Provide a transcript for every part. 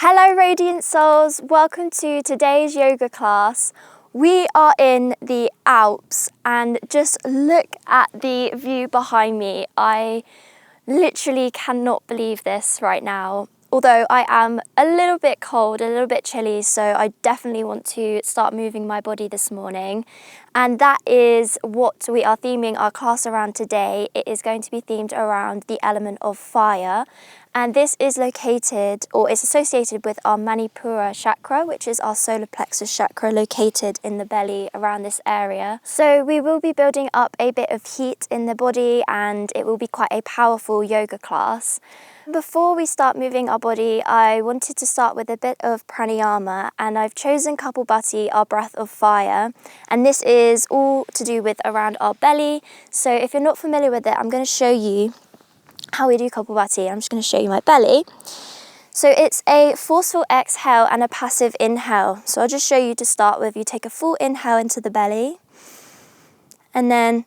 Hello Radiant Souls, welcome to today's yoga class. We are in the Alps and just look at the view behind me. I literally cannot believe this right now. Although I am a little bit cold, a little bit chilly, so I definitely want to start moving my body this morning. And that is what we are theming our class around today. It is going to be themed around the element of fire. And this is located, or is associated with our Manipura chakra, which is our solar plexus chakra located in the belly around this area. So we will be building up a bit of heat in the body and it will be quite a powerful yoga class. Before we start moving our body, I wanted to start with a bit of pranayama, and I've chosen Kapalbhati, our breath of fire, and this is all to do with around our belly. So if you're not familiar with it, I'm going to show you how we do Kapalbhati. I'm just going to show you my belly. So it's a forceful exhale and a passive inhale. So I'll just show you to start with. You take a full inhale into the belly, and then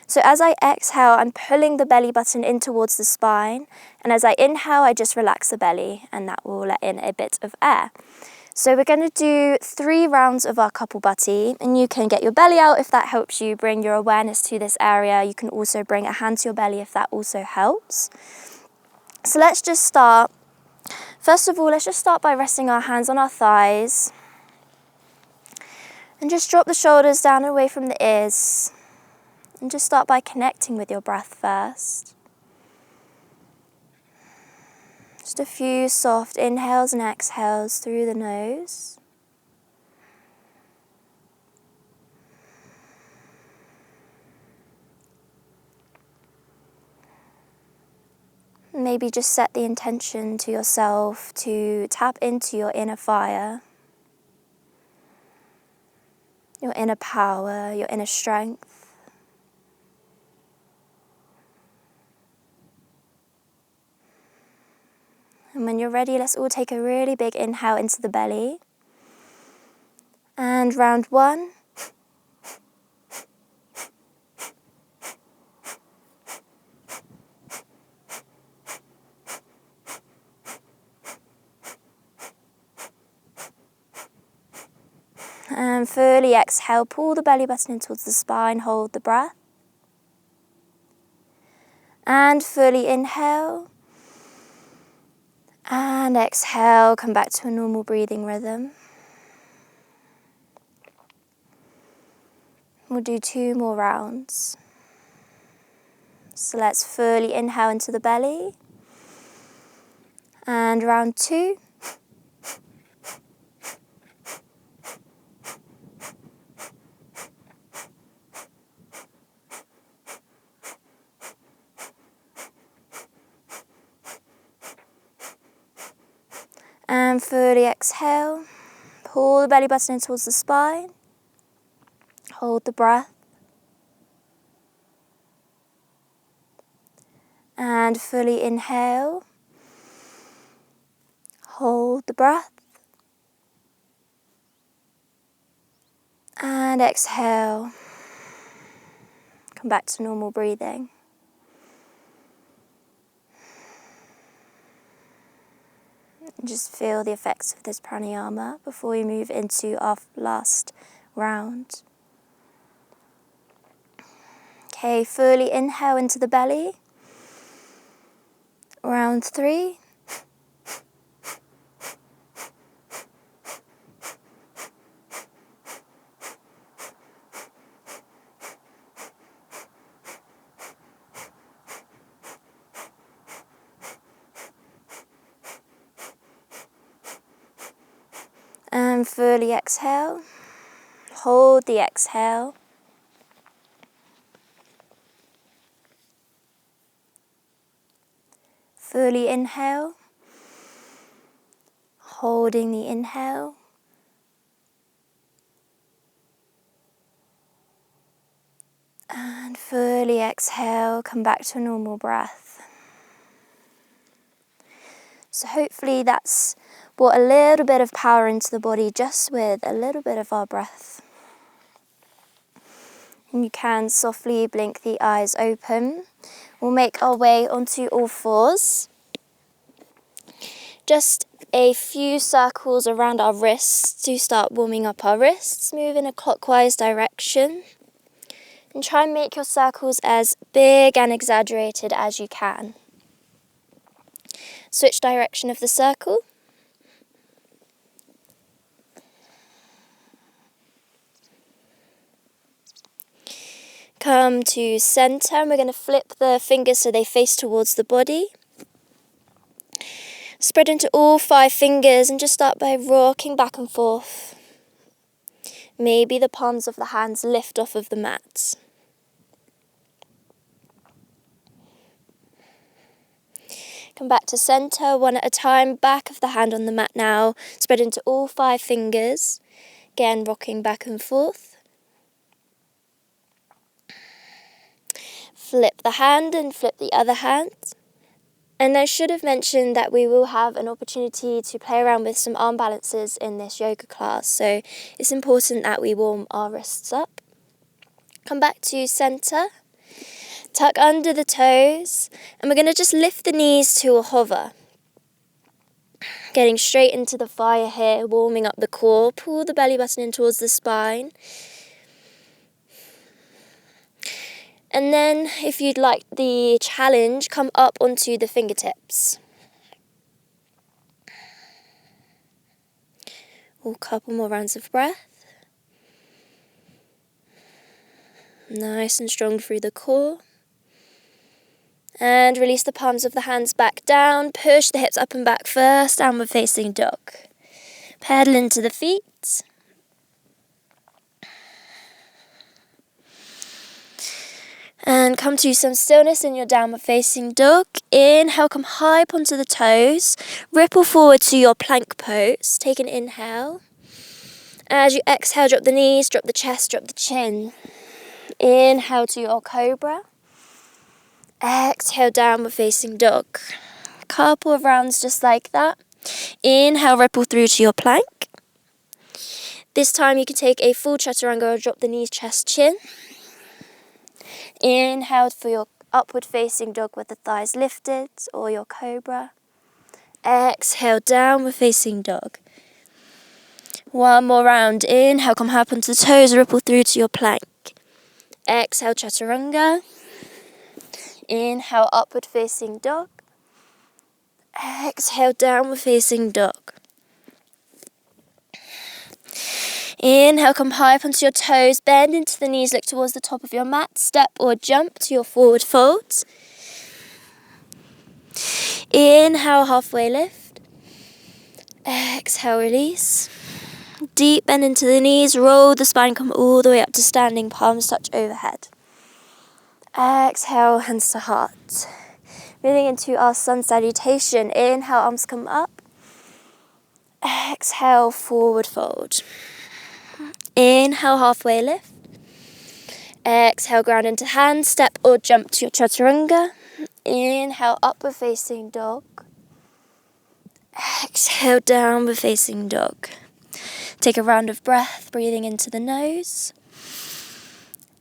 so as I exhale, I'm pulling the belly button in towards the spine, and as I inhale, I just relax the belly, and that will let in a bit of air. So we're going to do 3 rounds of our Kapalbhati, and you can get your belly out if that helps you bring your awareness to this area. You can also bring a hand to your belly if that also helps. So let's just start. First of all, let's just start by resting our hands on our thighs, and just drop the shoulders down away from the ears. And just start by connecting with your breath first. Just a few soft inhales and exhales through the nose. Maybe just set the intention to yourself to tap into your inner fire, your inner power, your inner strength. And when you're ready, let's all take a really big inhale into the belly. And round 1. And fully exhale, pull the belly button in towards the spine, hold the breath. And fully inhale. And exhale, come back to a normal breathing rhythm. We'll do 2 more rounds. So let's fully inhale into the belly. And round 2. And fully exhale. Pull the belly button in towards the spine. Hold the breath. And fully inhale. Hold the breath. And exhale. Come back to normal breathing. And just feel the effects of this pranayama before we move into our last round. Okay, fully inhale into the belly. Round 3. And fully exhale. Hold the exhale. Fully inhale. Holding the inhale. And fully exhale, come back to a normal breath. So hopefully that's brought a little bit of power into the body just with a little bit of our breath. And you can softly blink the eyes open. We'll make our way onto all fours. Just a few circles around our wrists to start warming up our wrists. Move in a clockwise direction. And try and make your circles as big and exaggerated as you can. Switch direction of the circle. Come to center, and we're going to flip the fingers so they face towards the body. Spread into all 5 fingers and just start by rocking back and forth. Maybe the palms of the hands lift off of the mat. Come back to center, one at a time, back of the hand on the mat now. Spread into all 5 fingers. Again, rocking back and forth. Flip the hand and flip the other hand. And I should have mentioned that we will have an opportunity to play around with some arm balances in this yoga class. So it's important that we warm our wrists up. Come back to center. Tuck under the toes. And we're going to just lift the knees to a hover. Getting straight into the fire here, warming up the core. Pull the belly button in towards the spine. And then, if you'd like the challenge, come up onto the fingertips. A couple more rounds of breath. Nice and strong through the core. And release the palms of the hands back down. Push the hips up and back first, downward facing dog. Pedal into the feet. And come to some stillness in your downward facing dog. Inhale, come high up onto the toes. Ripple forward to your plank pose. Take an inhale. As you exhale, drop the knees, drop the chest, drop the chin. Inhale to your cobra. Exhale, downward facing dog. A couple of rounds just like that. Inhale, ripple through to your plank. This time you can take a full chaturanga or drop the knees, chest, chin. Inhale for your upward facing dog with the thighs lifted, or your cobra. Exhale, downward facing dog. One more round. Inhale, come high up onto the toes, ripple through to your plank. Exhale, chaturanga. Inhale, upward facing dog. Exhale, downward facing dog. Inhale, come high up onto your toes, bend into the knees, look towards the top of your mat, step or jump to your forward fold. Inhale, halfway lift. Exhale, release. Deep bend into the knees, roll the spine, come all the way up to standing, palms touch overhead. Exhale, hands to heart. Moving into our sun salutation. Inhale, arms come up. Exhale, forward fold. Inhale, halfway lift. Exhale, ground into hands, step or jump to your chaturanga. Inhale, upward facing dog. Exhale, downward facing dog. Take a round of breath, breathing into the nose.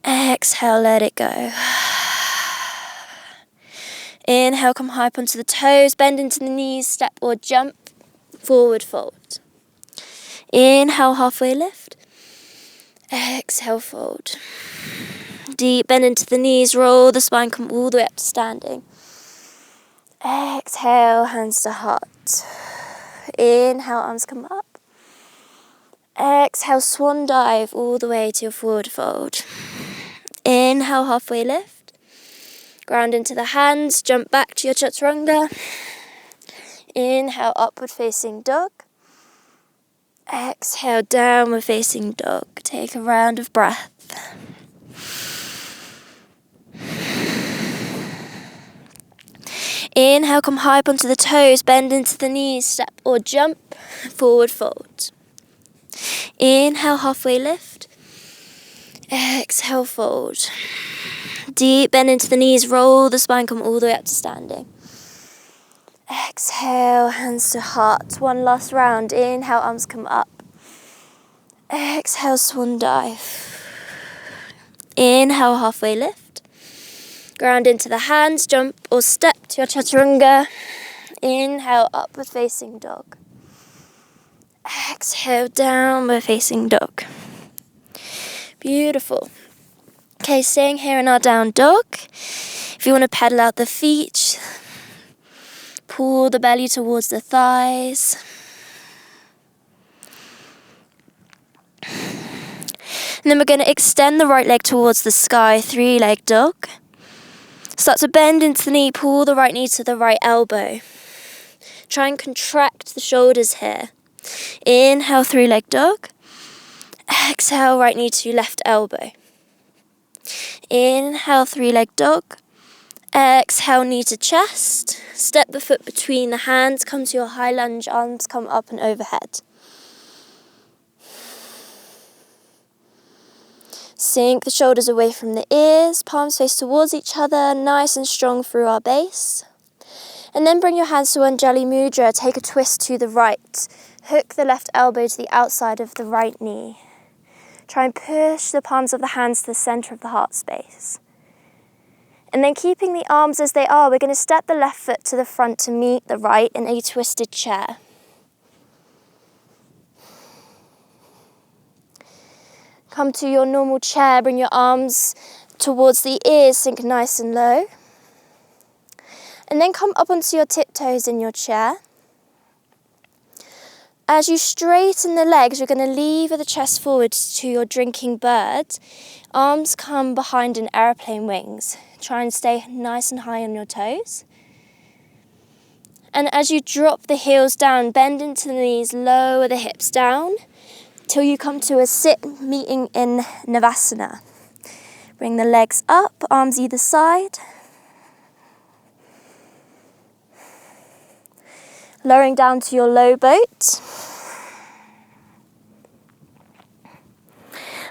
Exhale, let it go. Inhale, come high up onto the toes, bend into the knees, step or jump, forward fold. Inhale, halfway lift. Exhale, fold. Deep bend into the knees, roll the spine, come all the way up to standing. Exhale, hands to heart. Inhale, arms come up. Exhale, swan dive all the way to your forward fold. Inhale, halfway lift. Ground into the hands, jump back to your chaturanga. Inhale, upward facing dog. Exhale, downward facing dog. Take a round of breath. Inhale, come high up onto the toes, bend into the knees, step or jump, forward fold. Inhale, halfway lift. Exhale, fold. Deep bend into the knees, roll the spine, come all the way up to standing. Exhale, hands to heart. One last round. Inhale, arms come up. Exhale, swan dive. Inhale, halfway lift. Ground into the hands, jump or step to your chaturanga. Inhale, upward facing dog. Exhale, downward facing dog. Beautiful. Okay, staying here in our down dog. If you want to pedal out the feet, pull the belly towards the thighs. And then we're going to extend the right leg towards the sky, 3-leg dog. Start to bend into the knee, pull the right knee to the right elbow. Try and contract the shoulders here. Inhale, 3-leg dog. Exhale, right knee to left elbow. Inhale, 3-leg dog. Exhale, knee to chest. Step the foot between the hands, come to your high lunge, arms come up and overhead. Sink the shoulders away from the ears, palms face towards each other, nice and strong through our base. And then bring your hands to Anjali Mudra, take a twist to the right. Hook the left elbow to the outside of the right knee. Try and push the palms of the hands to the center of the heart space. And then keeping the arms as they are, we're going to step the left foot to the front to meet the right in a twisted chair. Come to your normal chair, bring your arms towards the ears, sink nice and low. And then come up onto your tiptoes in your chair. As you straighten the legs, you're going to lever the chest forward to your drinking bird. Arms come behind in aeroplane wings. Try and stay nice and high on your toes. And as you drop the heels down, bend into the knees, lower the hips down till you come to a sit meeting in Navasana. Bring the legs up, arms either side. Lowering down to your low boat.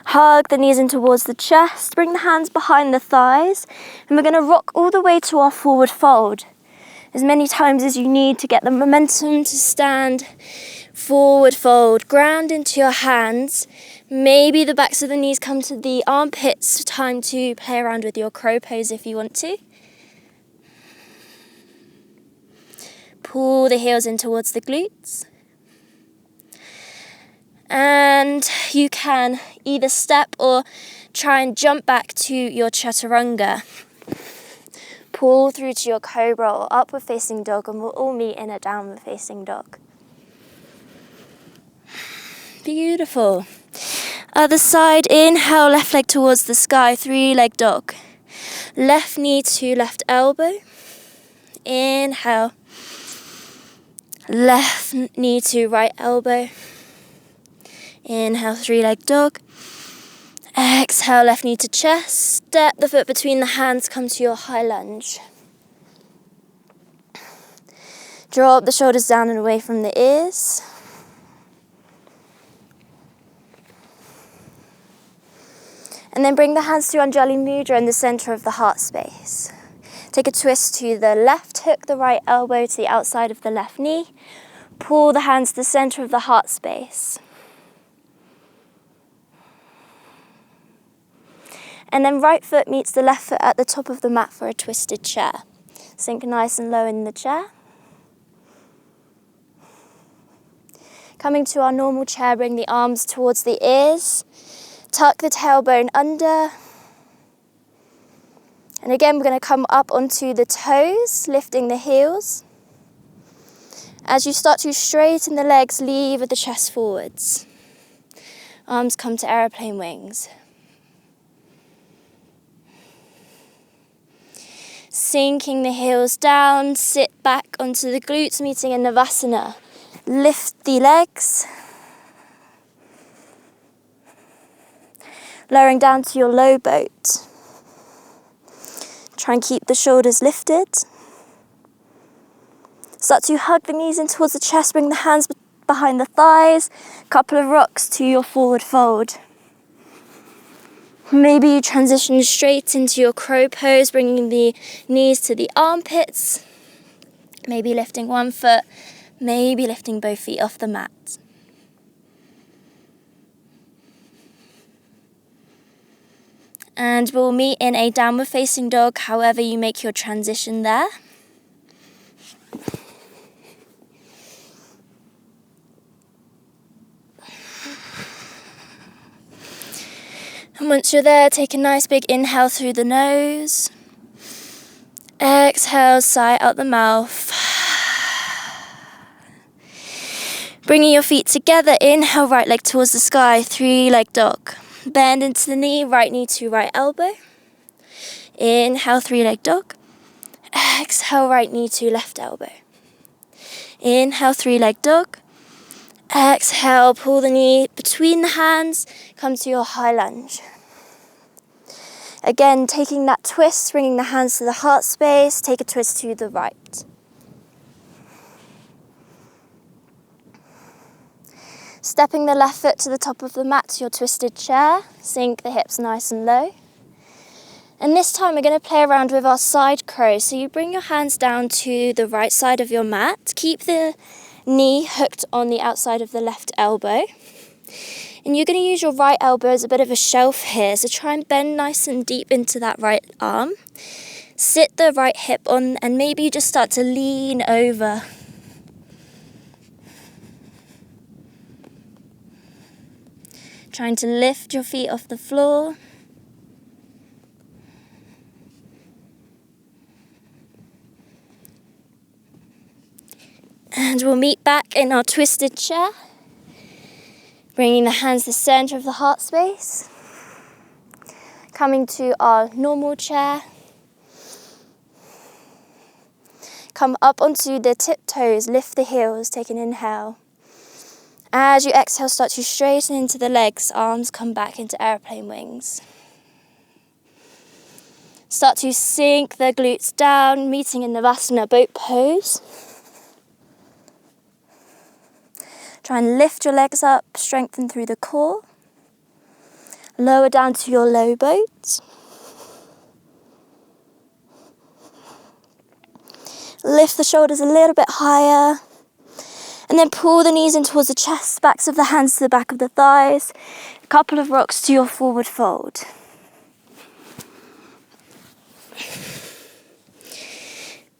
Hug the knees in towards the chest. Bring the hands behind the thighs. And we're going to rock all the way to our forward fold. As many times as you need to get the momentum to stand. Forward fold. Ground into your hands. Maybe the backs of the knees come to the armpits. Time to play around with your crow pose if you want to. Pull the heels in towards the glutes. And you can either step or try and jump back to your chaturanga. Pull through to your cobra or upward facing dog, and we'll all meet in a downward facing dog. Beautiful. Other side, inhale, left leg towards the sky, 3-leg dog. Left knee to left elbow. Inhale. Left knee to right elbow. Inhale, 3-leg dog. Exhale, left knee to chest. Step the foot between the hands, come to your high lunge. Drop the shoulders down and away from the ears. And then bring the hands to Anjali Mudra in the center of the heart space. Take a twist to the left, hook the right elbow to the outside of the left knee. Pull the hands to the center of the heart space. And then right foot meets the left foot at the top of the mat for a twisted chair. Sink nice and low in the chair. Coming to our normal chair, bring the arms towards the ears. Tuck the tailbone under. And again, we're going to come up onto the toes, lifting the heels. As you start to straighten the legs, lever the chest forwards. Arms come to aeroplane wings. Sinking the heels down, sit back onto the glutes, meeting in Navasana. Lift the legs. Lowering down to your low boat. Try and keep the shoulders lifted. Start to hug the knees in towards the chest, bring the hands behind the thighs. Couple of rocks to your forward fold. Maybe you transition straight into your crow pose, bringing the knees to the armpits. Maybe lifting one foot, maybe lifting both feet off the mat. And we'll meet in a downward facing dog, however you make your transition there. And once you're there, take a nice big inhale through the nose. Exhale, sigh out the mouth. Bringing your feet together, inhale, right leg towards the sky, 3-leg dog. Bend into the knee, right knee to right elbow. Inhale, 3-leg dog. Exhale, right knee to left elbow. Inhale, 3-leg dog. Exhale, pull the knee between the hands, come to your high lunge. Again, taking that twist, bringing the hands to the heart space, take a twist to the right. Stepping the left foot to the top of the mat to your twisted chair, sink the hips nice and low. And this time we're going to play around with our side crow. So you bring your hands down to the right side of your mat, keep the knee hooked on the outside of the left elbow. And you're going to use your right elbow as a bit of a shelf here. So try and bend nice and deep into that right arm. Sit the right hip on and maybe you just start to lean over. Trying to lift your feet off the floor. And we'll meet back in our twisted chair. Bringing the hands to the center of the heart space. Coming to our normal chair. Come up onto the tiptoes, lift the heels, take an inhale. As you exhale, start to straighten into the legs, arms come back into airplane wings. Start to sink the glutes down, meeting in Navasana boat pose. Try and lift your legs up, strengthen through the core. Lower down to your low boat. Lift the shoulders a little bit higher. And then pull the knees in towards the chest, backs of the hands to the back of the thighs. A couple of rocks to your forward fold.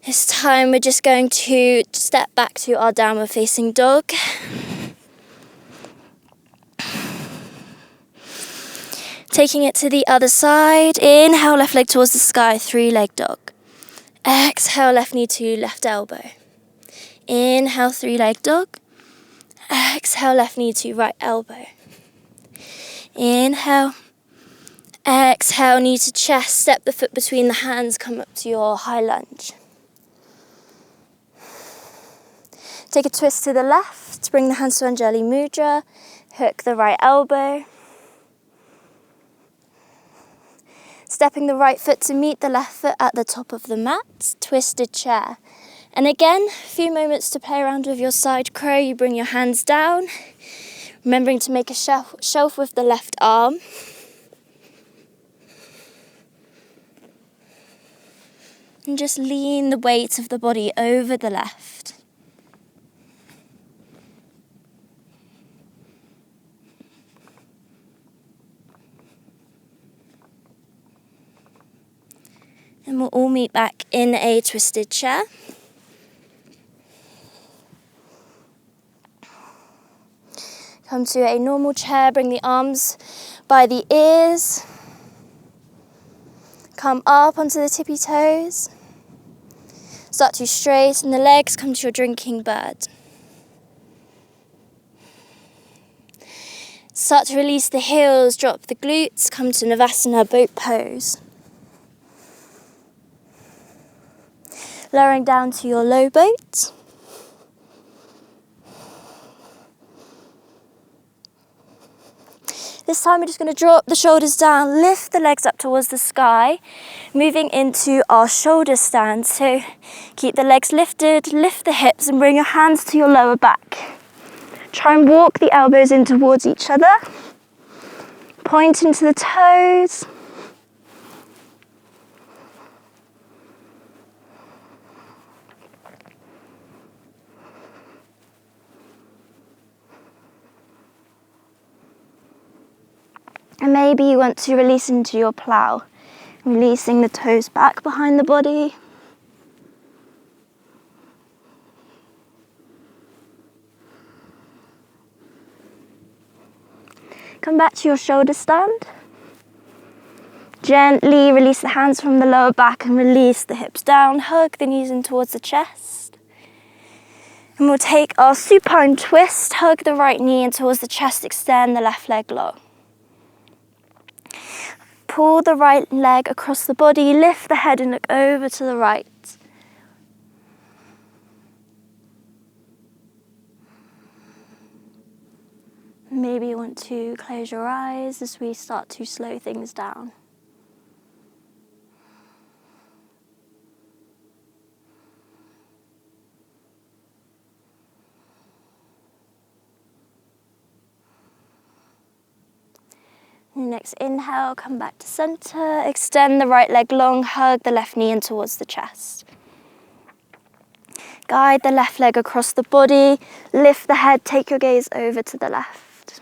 This time we're just going to step back to our downward facing dog. Taking it to the other side. Inhale, left leg towards the sky, 3-leg dog. Exhale, left knee to left elbow. Inhale, 3-leg dog. Exhale, left knee to right elbow. Inhale. Exhale, knee to chest. Step the foot between the hands. Come up to your high lunge. Take a twist to the left. Bring the hands to Anjali Mudra. Hook the right elbow. Stepping the right foot to meet the left foot at the top of the mat. Twisted chair. And again, a few moments to play around with your side crow. You bring your hands down, remembering to make a shelf with the left arm. And just lean the weight of the body over the left. And we'll all meet back in a twisted chair. Come to a normal chair, bring the arms by the ears. Come up onto the tippy toes. Start to straighten the legs, come to your drinking bird. Start to release the heels, drop the glutes, come to Navasana boat pose. Lowering down to your low boat. This time we're just going to drop the shoulders down, lift the legs up towards the sky, moving into our shoulder stand. So keep the legs lifted, lift the hips and bring your hands to your lower back. Try and walk the elbows in towards each other. Point into the toes. And maybe you want to release into your plow, releasing the toes back behind the body. Come back to your shoulder stand. Gently release the hands from the lower back and release the hips down. Hug the knees in towards the chest. And we'll take our supine twist. Hug the right knee in towards the chest. Extend the left leg long. Pull the right leg across the body. Lift the head and look over to the right. Maybe you want to close your eyes as we start to slow things down. Next inhale, come back to center. Extend the right leg long, hug the left knee in towards the chest. Guide the left leg across the body. Lift the head, take your gaze over to the left.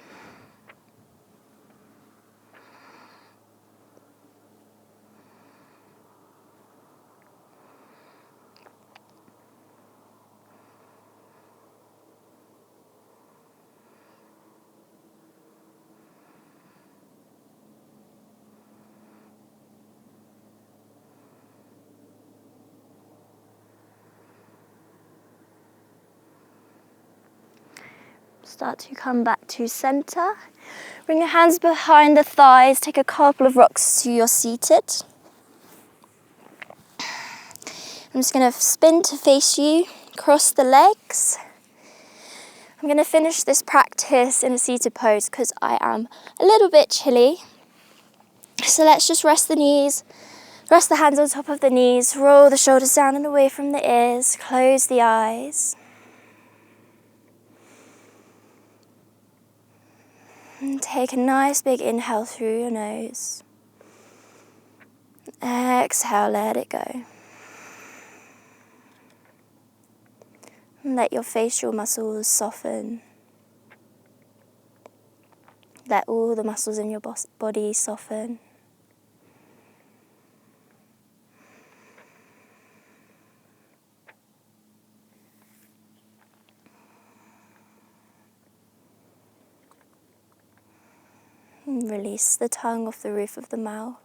Start to come back to center. Bring your hands behind the thighs. Take a couple of rocks to your seated. I'm just going to spin to face you, cross the legs. I'm going to finish this practice in a seated pose because I am a little bit chilly. So let's just rest the knees, rest the hands on top of the knees, roll the shoulders down and away from the ears, close the eyes. And take a nice big inhale through your nose. Exhale, let it go. And let your facial muscles soften. Let all the muscles in your body soften. And release the tongue off the roof of the mouth.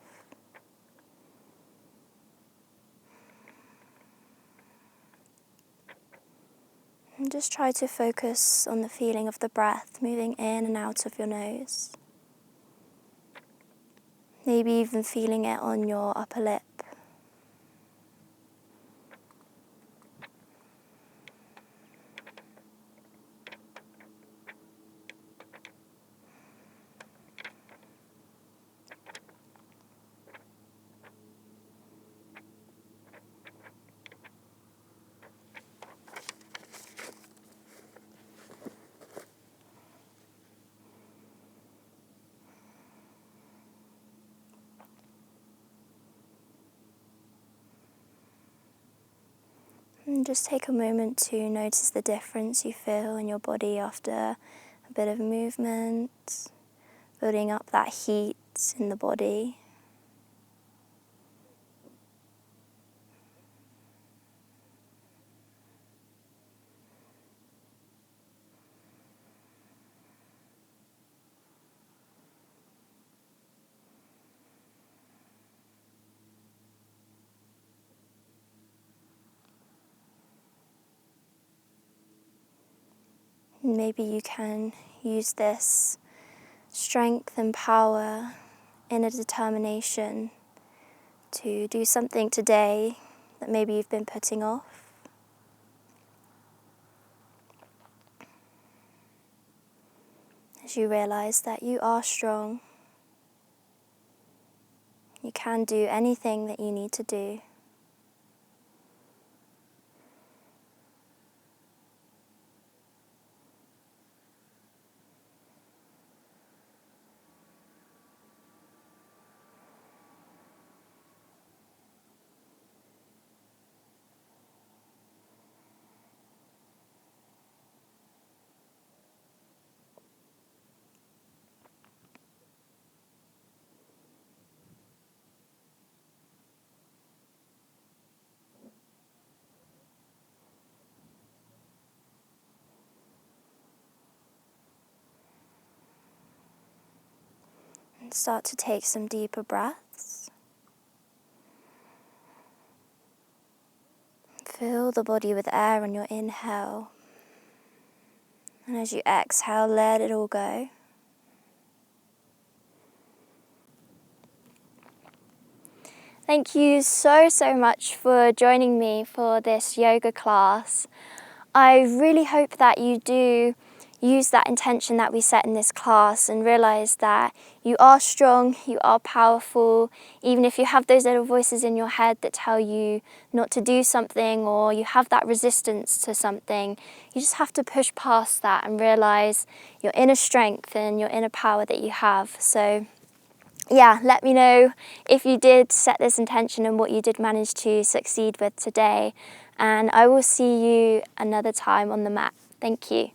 And just try to focus on the feeling of the breath moving in and out of your nose. Maybe even feeling it on your upper lip. And just take a moment to notice the difference you feel in your body after a bit of movement, building up that heat in the body. Maybe you can use this strength and power, inner determination to do something today that maybe you've been putting off. As you realize that you are strong, you can do anything that you need to do. Start to take some deeper breaths. Fill the body with air on your inhale. And as you exhale, let it all go. Thank you so much for joining me for this yoga class. I really hope that you do use that intention that we set in this class and realize that you are strong, you are powerful, even if you have those little voices in your head that tell you not to do something or you have that resistance to something. You just have to push past that and realize your inner strength and your inner power that you have. So yeah, let me know if you did set this intention and what you did manage to succeed with today. And I will see you another time on the mat. Thank you.